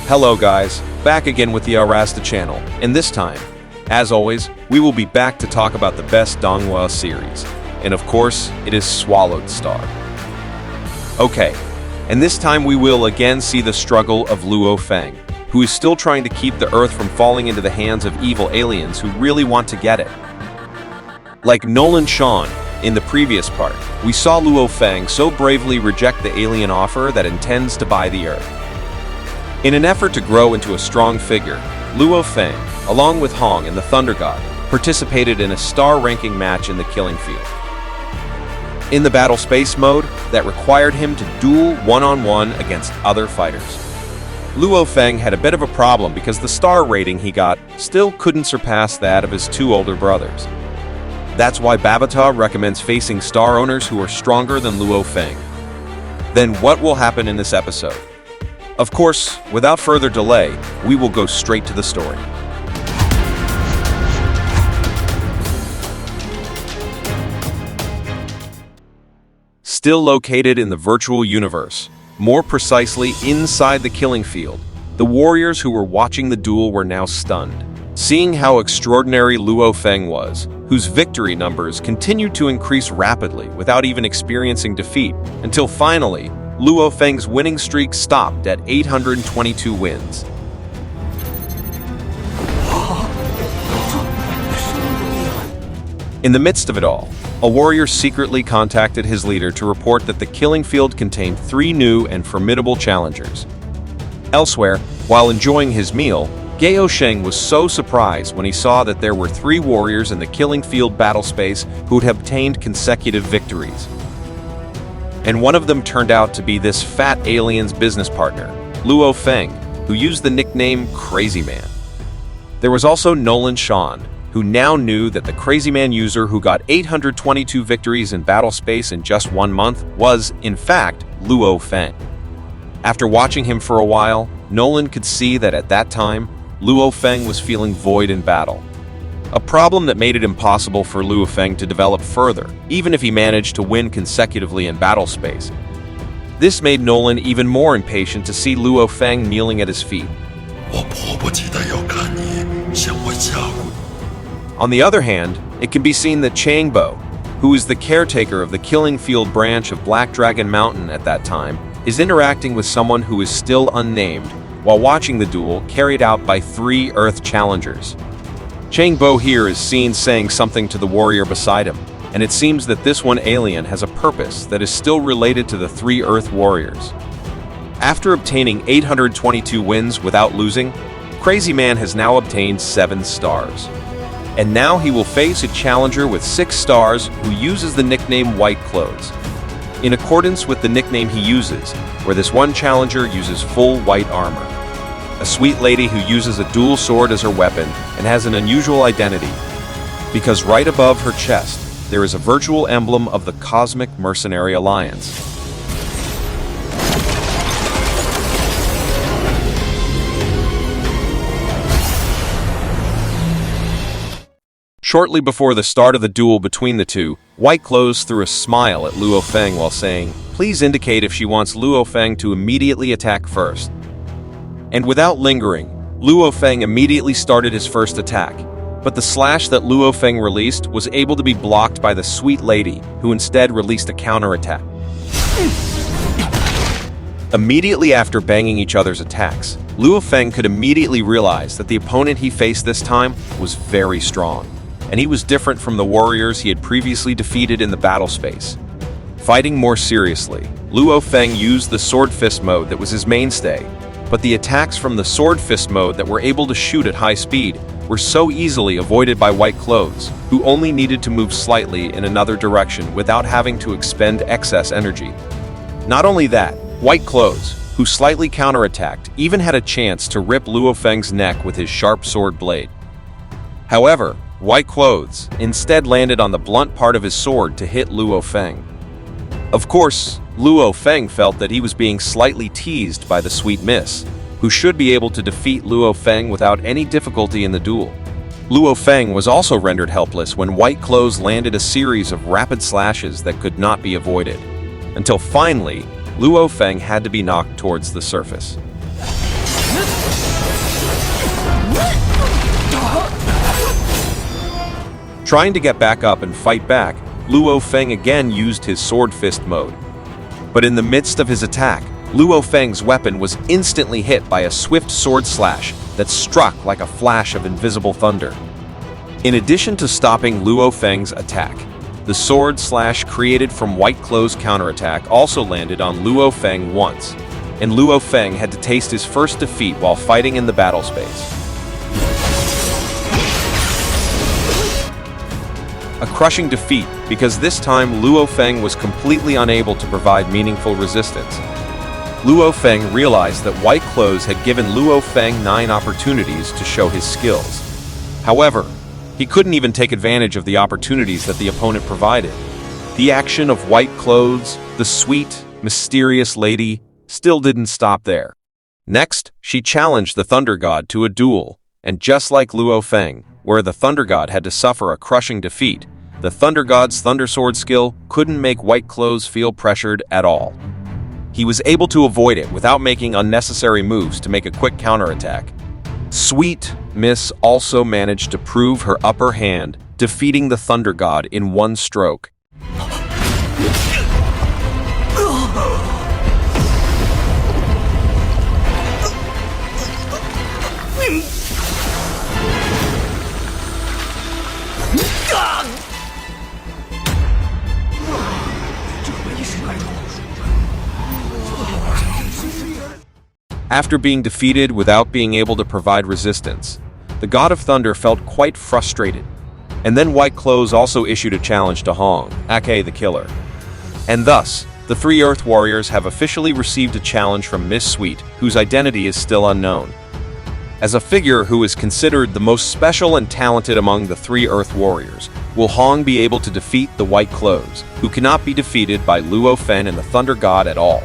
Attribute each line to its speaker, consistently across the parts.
Speaker 1: Hello guys, back again with the Arasta channel, and this time, as always, we will be back to talk about the best Donghua series, and of course, it is SwallowedStar. Okay, and this time we will again see the struggle of Luo Feng, who is still trying to keep the Earth from falling into the hands of evil aliens who really want to get it. Like Nolan in the previous part, we saw Luo Feng so bravely reject the alien offer that intends to buy the Earth. In an effort to grow into a strong figure, Luo Feng, along with Hong and the Thunder God, participated in a star-ranking match in the killing field. In the battle space mode, that required him to duel one-on-one against other fighters. Luo Feng had a bit of a problem because the star rating he got still couldn't surpass that of his two older brothers. That's why Babata recommends facing star owners who are stronger than Luo Feng. Then what will happen in this episode? Of course, without further delay, we will go straight to the story. Still located in the virtual universe, more precisely inside the killing field, the warriors who were watching the duel were now stunned, seeing how extraordinary Luo Feng was, whose victory numbers continued to increase rapidly without even experiencing defeat, until finally, Luo Feng's winning streak stopped at 822 wins. In the midst of it all, a warrior secretly contacted his leader to report that the killing field contained 3 new and formidable challengers. Elsewhere, while enjoying his meal, Gao Sheng was so surprised when he saw that there were 3 warriors in the killing field battle space who had obtained consecutive victories. And one of them turned out to be this fat alien's business partner, Luo Feng, who used the nickname Crazy Man. There was also Nolan, who now knew that the Crazy Man user who got 822 victories in battle space in just 1 month was, in fact, Luo Feng. After watching him for a while, Nolan could see that at that time, Luo Feng was feeling void in battle. A problem that made it impossible for Luo Feng to develop further, even if he managed to win consecutively in battle space. This made Nolan even more impatient to see Luo Feng kneeling at his feet. On the other hand, it can be seen that Changbo, who is the caretaker of the killing field branch of Black Dragon Mountain at that time, is interacting with someone who is still unnamed while watching the duel carried out by 3 Earth challengers. Changbo here is seen saying something to the warrior beside him, and it seems that this one alien has a purpose that is still related to the 3 Earth warriors. After obtaining 822 wins without losing, Crazy Man has now obtained 7 stars. And now he will face a challenger with 6 stars who uses the nickname White Clothes, in accordance with the nickname he uses, where this one challenger uses full white armor. A sweet lady who uses a dual sword as her weapon and has an unusual identity, because right above her chest, there is a virtual emblem of the Cosmic Mercenary Alliance. Shortly before the start of the duel between the two, White Clothes threw a smile at Luo Feng while saying, "Please indicate if she wants Luo Feng to immediately attack first." And without lingering, Luo Feng immediately started his first attack, but the slash that Luo Feng released was able to be blocked by the sweet lady, who instead released a counterattack. Immediately after banging each other's attacks, Luo Feng could immediately realize that the opponent he faced this time was very strong, and he was different from the warriors he had previously defeated in the battle space. Fighting more seriously, Luo Feng used the Sword Fist mode that was his mainstay, but the attacks from the Sword Fist mode that were able to shoot at high speed were so easily avoided by White Clothes, who only needed to move slightly in another direction without having to expend excess energy. Not only that, White Clothes, who slightly counterattacked, even had a chance to rip Luo Feng's neck with his sharp sword blade. However, White Clothes instead landed on the blunt part of his sword to hit Luo Feng. Of course, Luo Feng felt that he was being slightly teased by the sweet miss, who should be able to defeat Luo Feng without any difficulty in the duel. Luo Feng was also rendered helpless when White Clothes landed a series of rapid slashes that could not be avoided, until finally, Luo Feng had to be knocked towards the surface. Trying to get back up and fight back, Luo Feng again used his sword fist mode. But in the midst of his attack, Luo Feng's weapon was instantly hit by a swift sword slash that struck like a flash of invisible thunder. In addition to stopping Luo Feng's attack, the sword slash created from White Clothes' counterattack also landed on Luo Feng once, and Luo Feng had to taste his first defeat while fighting in the battle space. A crushing defeat because this time Luo Feng was completely unable to provide meaningful resistance. Luo Feng realized that White Clothes had given Luo Feng 9 opportunities to show his skills. However, he couldn't even take advantage of the opportunities that the opponent provided. The action of White Clothes, the sweet, mysterious lady, still didn't stop there. Next, she challenged the Thunder God to a duel, and just like Luo Feng, where the Thunder God had to suffer a crushing defeat, the Thunder God's Thunder Sword skill couldn't make White Clothes feel pressured at all. He was able to avoid it without making unnecessary moves to make a quick counterattack. Sweet Miss also managed to prove her upper hand, defeating the Thunder God in one stroke. After being defeated without being able to provide resistance, the God of Thunder felt quite frustrated. And then White Clothes also issued a challenge to Hong, aka the Killer. And thus, the 3 Earth Warriors have officially received a challenge from Miss Sweet, whose identity is still unknown. As a figure who is considered the most special and talented among the 3 Earth Warriors, will Hong be able to defeat the White Clothes, who cannot be defeated by Luo Feng and the Thunder God at all?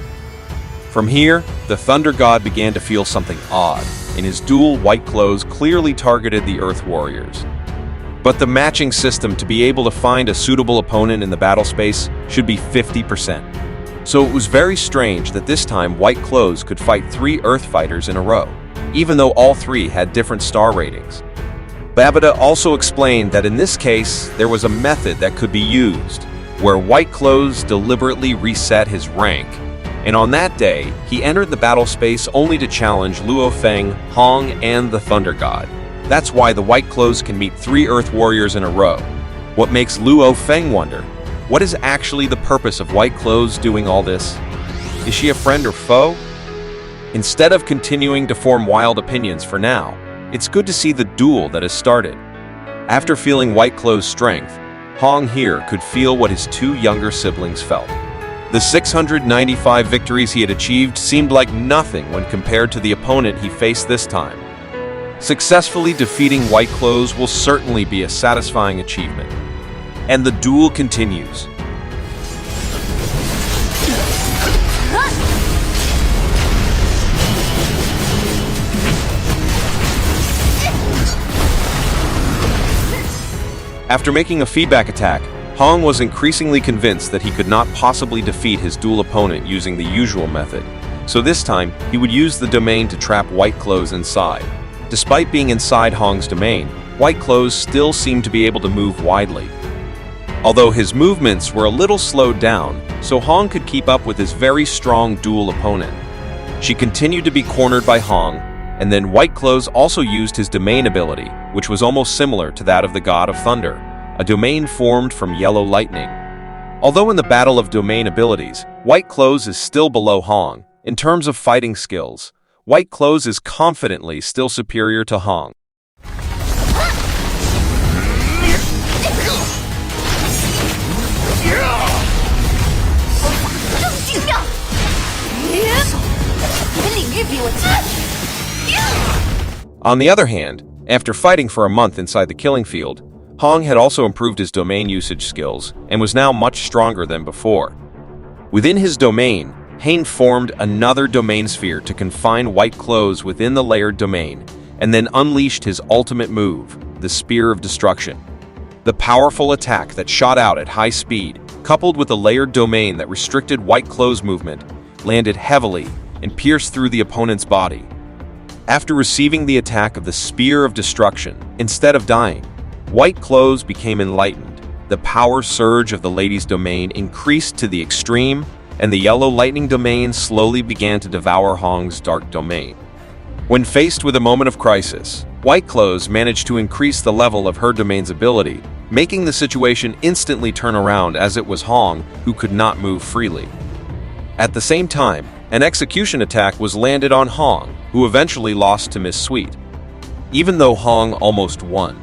Speaker 1: From here, the Thunder God began to feel something odd. In his duel, White Clothes clearly targeted the Earth Warriors. But the matching system to be able to find a suitable opponent in the battle space should be 50%. So it was very strange that this time White Clothes could fight 3 Earth fighters in a row, even though all 3 had different star ratings. Babida also explained that in this case, there was a method that could be used, where White Clothes deliberately reset his rank, and on that day, he entered the battle space only to challenge Luo Feng, Hong, and the Thunder God. That's why the White Clothes can meet 3 Earth Warriors in a row. What makes Luo Feng wonder, what is actually the purpose of White Clothes doing all this? Is she a friend or foe? Instead of continuing to form wild opinions for now, it's good to see the duel that has started. After feeling White Clothes' strength, Hong here could feel what his 2 younger siblings felt. The 695 victories he had achieved seemed like nothing when compared to the opponent he faced this time. Successfully defeating White Clothes will certainly be a satisfying achievement. And the duel continues. After making a feedback attack, Hong was increasingly convinced that he could not possibly defeat his duel opponent using the usual method, so this time he would use the domain to trap White Clothes inside. Despite being inside Hong's domain, White Clothes still seemed to be able to move widely. Although his movements were a little slowed down, so Hong could keep up with his very strong duel opponent. She continued to be cornered by Hong, and then White Clothes also used his domain ability, which was almost similar to that of the God of Thunder, a domain formed from yellow lightning. Although in the battle of domain abilities, White Clothes is still below Hong, in terms of fighting skills, White Clothes is confidently still superior to Hong. On the other hand, after fighting for a month inside the killing field, Hong had also improved his domain usage skills and was now much stronger than before. Within his domain, Hain formed another domain sphere to confine White Clothes within the layered domain, and then unleashed his ultimate move, the Spear of Destruction. The powerful attack that shot out at high speed, coupled with a layered domain that restricted White Clothes' movement, landed heavily and pierced through the opponent's body. After receiving the attack of the Spear of Destruction, instead of dying, White clothes became enlightened. The power surge of the lady's domain increased to the extreme, and the yellow lightning domain slowly began to devour Hong's dark domain. When faced with a moment of crisis, White clothes managed to increase the level of her domain's ability, making the situation instantly turn around as it was Hong who could not move freely. At the same time, an execution attack was landed on Hong, who eventually lost to Miss Sweet, even though Hong almost won.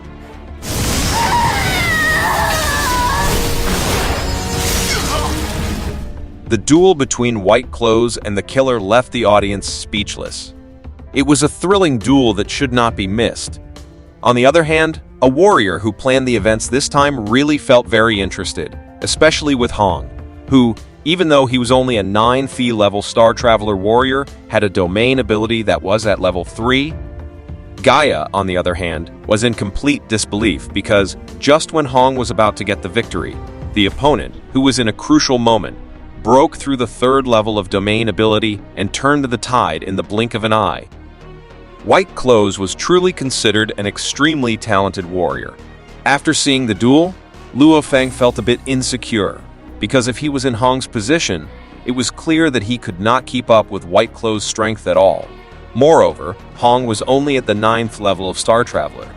Speaker 1: The duel between White clothes and the killer left the audience speechless. It was a thrilling duel that should not be missed. On the other hand, a warrior who planned the events this time really felt very interested, especially with Hong, who, even though he was only a 9 level Star Traveler warrior, had a domain ability that was at level 3. Gaia, on the other hand, was in complete disbelief because just when Hong was about to get the victory, the opponent, who was in a crucial moment, broke through the 3rd level of domain ability and turned the tide in the blink of an eye. White clothes was truly considered an extremely talented warrior. After seeing the duel, Luo Feng felt a bit insecure, because if he was in Hong's position, it was clear that he could not keep up with White clothes' strength at all. Moreover, Hong was only at the 9th level of Star Traveler.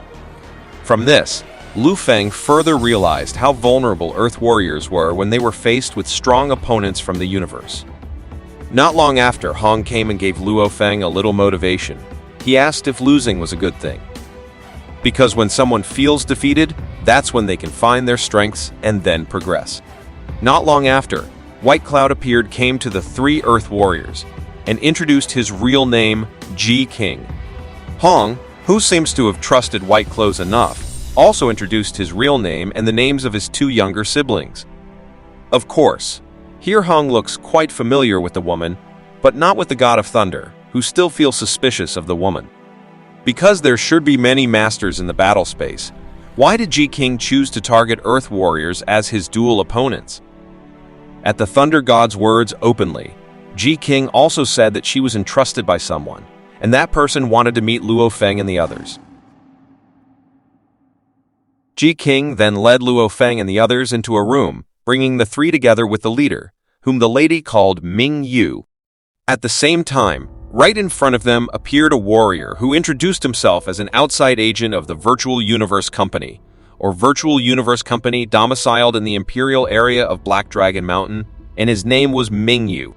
Speaker 1: From this, Luo Feng further realized how vulnerable Earth warriors were when they were faced with strong opponents from the universe. Not long after, Hong came and gave Luo Feng a little motivation. He asked if losing was a good thing. Because when someone feels defeated, that's when they can find their strengths and then progress. Not long after, White Cloud came to the 3 Earth warriors and introduced his real name, Xingkong. Hong, who seems to have trusted White Clothes enough, also introduced his real name and the names of his 2 younger siblings. Of course, here Hong looks quite familiar with the woman, but not with the God of Thunder, who still feels suspicious of the woman. Because there should be many masters in the battle space, why did Xingkong choose to target Earth warriors as his dual opponents? At the Thunder God's words openly, Xingkong also said that she was entrusted by someone, and that person wanted to meet Luo Feng and the others. Xingkong then led Luo Feng and the others into a room, bringing the 3 together with the leader, whom the lady called Ming Yu. At the same time, right in front of them appeared a warrior who introduced himself as an outside agent of the Virtual Universe Company, or Virtual Universe Company domiciled in the Imperial area of Black Dragon Mountain, and his name was Ming Yu.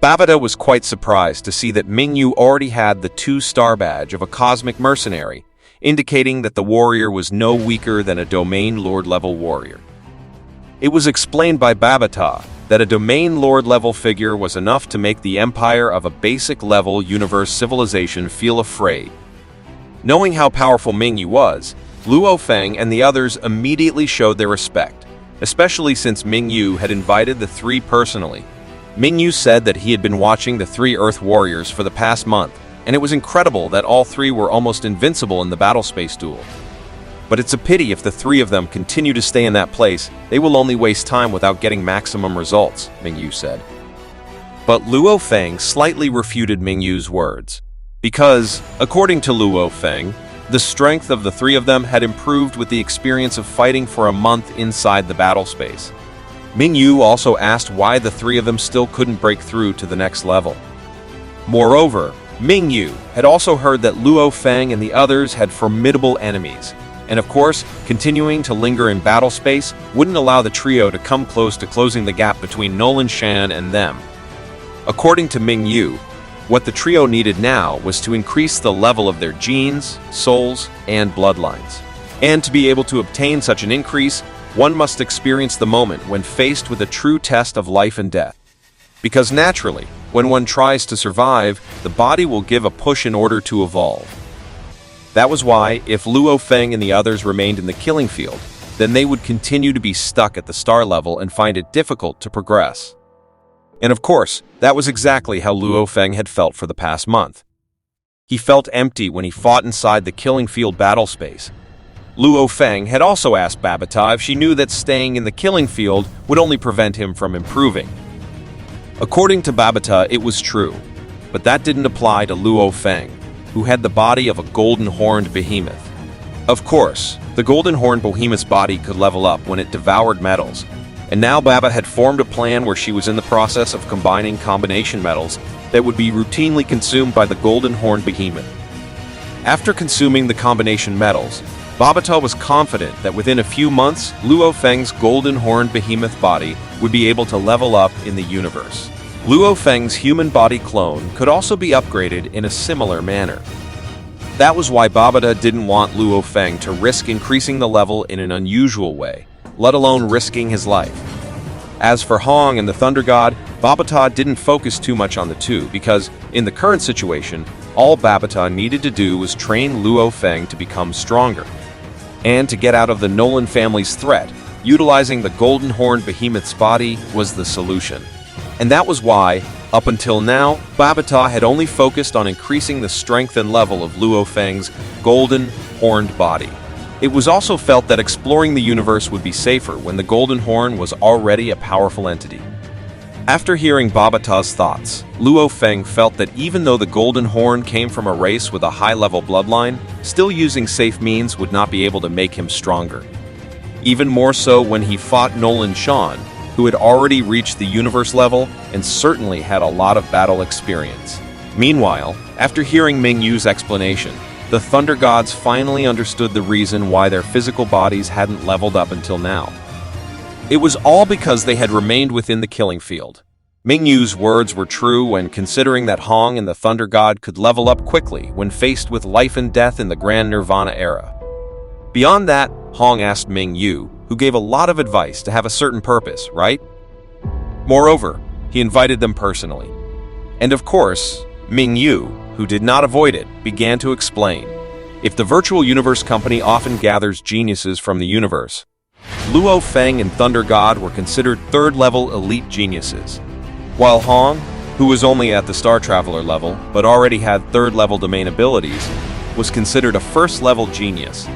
Speaker 1: Babata was quite surprised to see that Ming Yu already had the 2-star badge of a cosmic mercenary, indicating that the warrior was no weaker than a Domain Lord level warrior. It was explained by Babata that a Domain Lord level figure was enough to make the empire of a basic level universe civilization feel afraid. Knowing how powerful Ming Yu was, Luo Feng and the others immediately showed their respect, especially since Ming Yu had invited the 3 personally. Ming Yu said that he had been watching the 3 Earth warriors for the past month, and it was incredible that all 3 were almost invincible in the battle space duel. But it's a pity if the 3 of them continue to stay in that place, they will only waste time without getting maximum results, Ming Yu said. But Luo Feng slightly refuted Ming Yu's words, because, according to Luo Feng, the strength of the 3 of them had improved with the experience of fighting for a month inside the battle space. Ming Yu also asked why the 3 of them still couldn't break through to the next level. Moreover, Ming Yu had also heard that Luo Feng and the others had formidable enemies, and of course, continuing to linger in battle space wouldn't allow the trio to come close to closing the gap between Nolan Shan and them. According to Ming Yu, what the trio needed now was to increase the level of their genes, souls, and bloodlines. And to be able to obtain such an increase, one must experience the moment when faced with a true test of life and death. Because naturally, when one tries to survive, the body will give a push in order to evolve. That was why, if Luo Feng and the others remained in the killing field, then they would continue to be stuck at the star level and find it difficult to progress. And of course, that was exactly how Luo Feng had felt for the past month. He felt empty when he fought inside the killing field battle space. Luo Feng had also asked Babata if she knew that staying in the killing field would only prevent him from improving. According to Babata, it was true, but that didn't apply to Luo Feng, who had the body of a golden-horned behemoth. Of course, The golden horn behemoth's body could level up when it devoured metals, and now Baba had formed a plan where she was in the process of combining combination metals that would be routinely consumed by the golden horn behemoth. After consuming the combination metals, Babata was confident that within a few months, Luo Feng's golden horn behemoth body would be able to level up in the universe. Luo Feng's human body clone could also be upgraded in a similar manner. That was why Babata didn't want Luo Feng to risk increasing the level in an unusual way, let alone risking his life. As for Hong and the Thunder God, Babata didn't focus too much on the two because, in the current situation, all Babata needed to do was train Luo Feng to become stronger. And to get out of the Nolan family's threat, utilizing the golden horn behemoth's body was the solution. And that was why, up until now, Babata had only focused on increasing the strength and level of Luo Feng's golden horned body. It was also felt that exploring the universe would be safer when the golden horn was already a powerful entity. After hearing Babata's thoughts, Luo Feng felt that even though the golden horn came from a race with a high-level bloodline, still using safe means would not be able to make him stronger. Even more so when he fought Nolan Shan, who had already reached the universe level and certainly had a lot of battle experience. Meanwhile, after hearing Ming Yu's explanation, the Thunder Gods finally understood the reason why their physical bodies hadn't leveled up until now. It was all because they had remained within the killing field. Ming Yu's words were true when considering that Hong and the Thunder God could level up quickly when faced with life and death in the Grand Nirvana era. Beyond that, Hong asked Ming Yu, who gave a lot of advice to have a certain purpose, right? Moreover, he invited them personally. And of course, Ming Yu, who did not avoid it, began to explain. If the virtual universe company often gathers geniuses from the universe, Luo Feng and Thunder God were considered third-level elite geniuses, while Hong, who was only at the Star Traveler level but already had third-level domain abilities, was considered a first-level genius.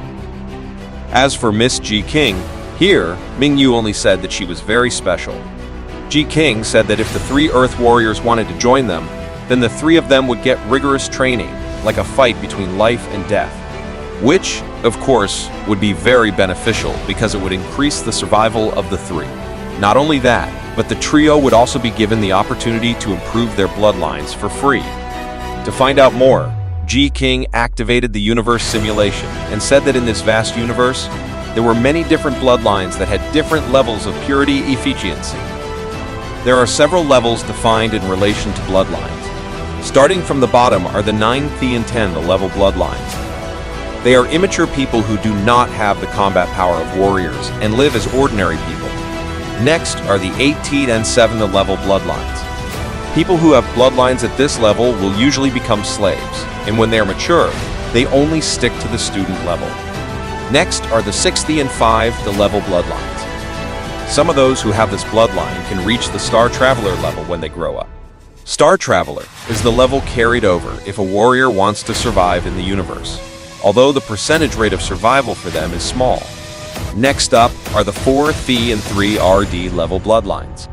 Speaker 1: As for Miss Ji King, here, Ming Yu only said that she was very special. Ji King said that if the three Earth Warriors wanted to join them, then the three of them would get rigorous training, like a fight between life and death. Which, of course, would be very beneficial because it would increase the survival of the three. Not only that, but the trio would also be given the opportunity to improve their bloodlines for free. To find out more, Ji King activated the universe simulation and said that in this vast universe, there were many different bloodlines that had different levels of purity efficiency. There are several levels defined in relation to bloodlines. Starting from the bottom are the 9, Thi, and 10, the level bloodlines. They are immature people who do not have the combat power of warriors and live as ordinary people. Next are the 8, T, and 7, the level bloodlines. People who have bloodlines at this level will usually become slaves, and when they are mature, they only stick to the student level. Next are the 6, Thi, and 5, the level bloodlines. Some of those who have this bloodline can reach the Star Traveler level when they grow up. Star Traveler is the level carried over if a warrior wants to survive in the universe, although the percentage rate of survival for them is small. Next up are the 4, Thi, and 3 RD level bloodlines.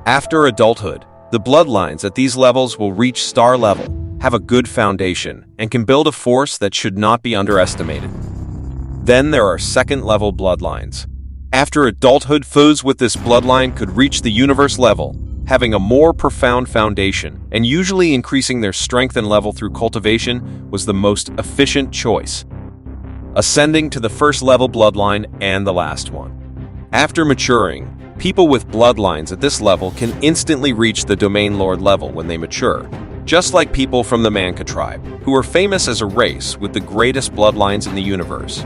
Speaker 1: After adulthood, the bloodlines at these levels will reach star level, have a good foundation, and can build a force that should not be underestimated. Then there are second-level bloodlines. After adulthood, those with this bloodline could reach the universe level, having a more profound foundation, and usually increasing their strength and level through cultivation was the most efficient choice, ascending to the first-level bloodline and the last one. After maturing, people with bloodlines at this level can instantly reach the Domain Lord level when they mature, just like people from the Mancha tribe, who are famous as a race with the greatest bloodlines in the universe.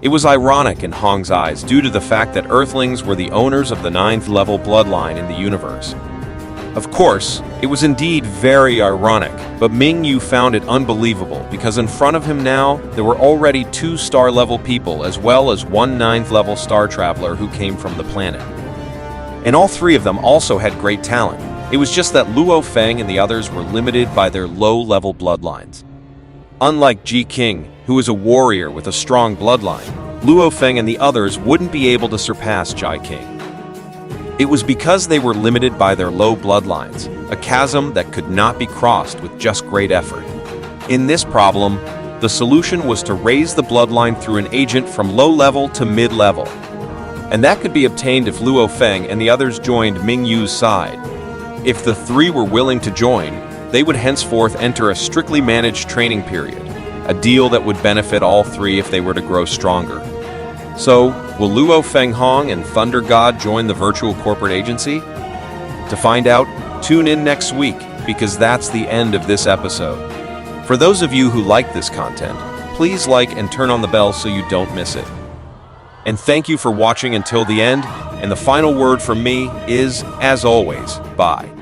Speaker 1: It was ironic in Hong's eyes due to the fact that Earthlings were the owners of the 9th level bloodline in the universe. Of course, it was indeed very ironic, but Ming Yu found it unbelievable because in front of him now, there were already 2 star-level people as well as 1 9th level Star Traveler who came from the planet. And all 3 of them also had great talent. It was just that Luo Feng and the others were limited by their low-level bloodlines. Unlike Ji King, who is a warrior with a strong bloodline, Luo Feng and the others wouldn't be able to surpass Ji King. It was because they were limited by their low bloodlines, a chasm that could not be crossed with just great effort. In this problem, The solution was to raise the bloodline through an agent from low level to mid level. And that could be obtained if Luo Feng and the others joined Ming Yu's side. If the three were willing to join, they would henceforth enter a strictly managed training period, a deal that would benefit all three if they were to grow stronger. So, will Luo Feng Hong and Thunder God join the virtual corporate agency? To find out, tune in next week, because that's the end of this episode. For those of you who like this content, please like and turn on the bell so you don't miss it. And thank you for watching until the end, and the final word from me is, as always, bye.